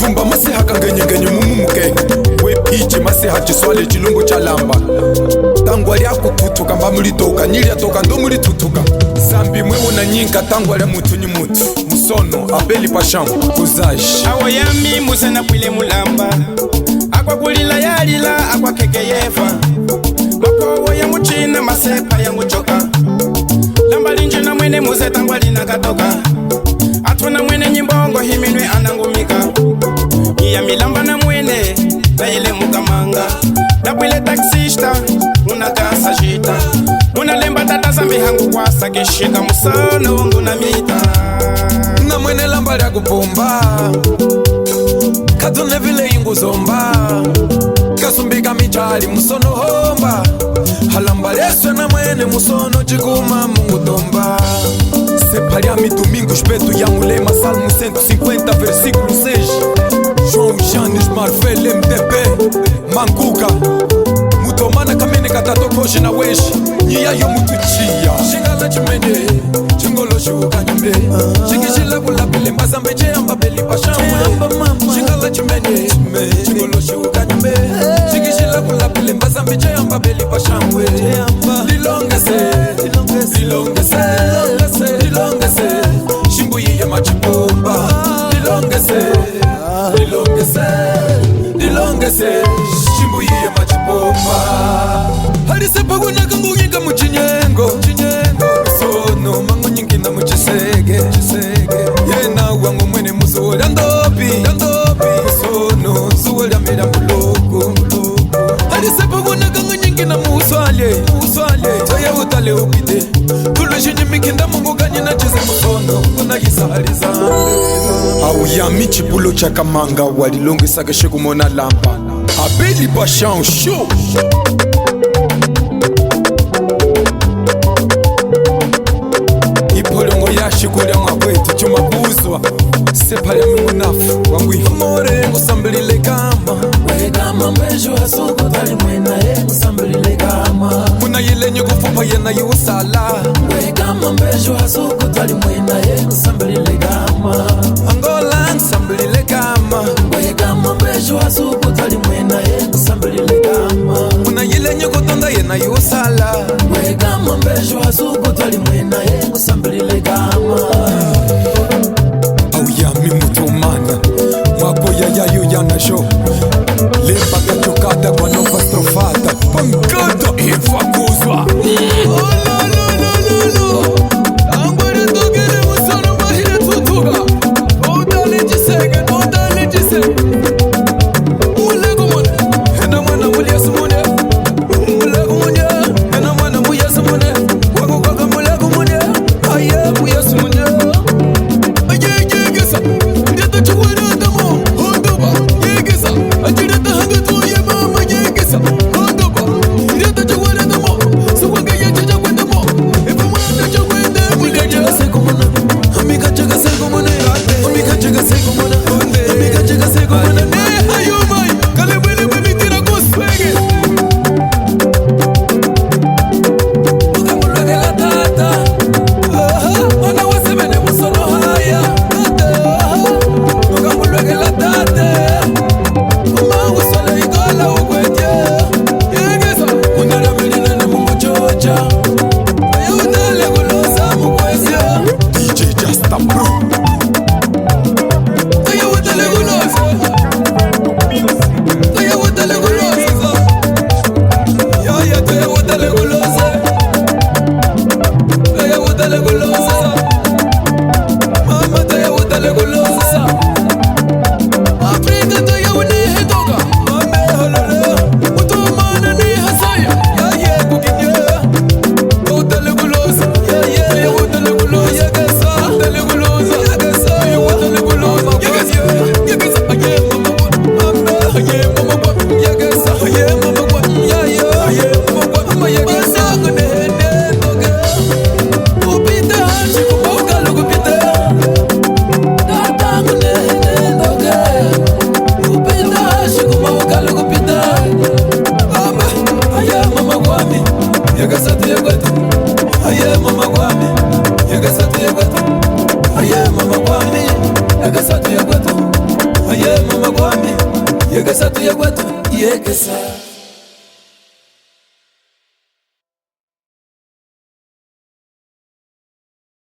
Fumba masiha kangenye mumumuke we pichi masiha chiswale chilungu chalamba tangwa lya kututuka mba mulitoka nyilya toka ndo mulitutuka zambi mwewo na nyinka tangwa lya mutu ni mutu musono apeli pashamu kuzashi awo yami musena pwile mulamba akwa kulila yalila akwa keke yefa makowo ya muchina masepa ya muchoka lamba linje na mwene muze tangwa lina katoka atuna mwene nyimbongo himinwe anangumika iya milamba na mwene na ile mukamanga dabwile taksista unakasa jita unalemba tata za mihangu kwa sakishika musono wangu na mita na mwene lamba lya kupumba katune vile ingu zomba kasumbika michali musono homba halamba leswe na mwene musono chikuma mungu tomba separia mi domingo espeto ya mulema salmo 150 versículo 6 João Janes Marvel MDP Manguka mutomana kamene katato koje na weshi nyiya yo mutuchia shingala chimene chingolo shuka nyambe shingishila kula pele mbazambe chamba beli pashamwe shingala chimene chingolo shuka nyambe shingishila kula pele mbazambe chamba beli pashamwe lilongese shimbu yiye machipomba lilongese shimbu yiye machipomba halisepa kuna kangunyika muchinyengo sono mangu nyingina muchisege yena wangu mwene muzola ndopi sono zuwela mera muloko halisepa kuna kangunyingina muswale toye utale upite kulujini mikinda mungu ganyi na chize musono kuna gisali zambe au ya michipulo cha kamanga walilongi sake sheku mona lamba abeli pashan show ipolongo ya shikulia mwakwetu chuma kuzwa sepale munafu wangwi amore ngusambelile kama wegama mbejo hasuko tali mwena ngusambelile kama muna yilenye kufupa yena yusala wegama mbejo hasuko tali mwena ngusambelile kama Angola ngusambelile kama wegama mbejo hasuko tali mwena ngusambelile kama muna yilenye kutonda yena yusala wegama mbejo hasuko tali mwena ngusambelile kama au ya mimutumana mwako yayo yana show lemba kachokata kwa nova strofata pankata ifakuzwa pesa tuye kwetu yekesa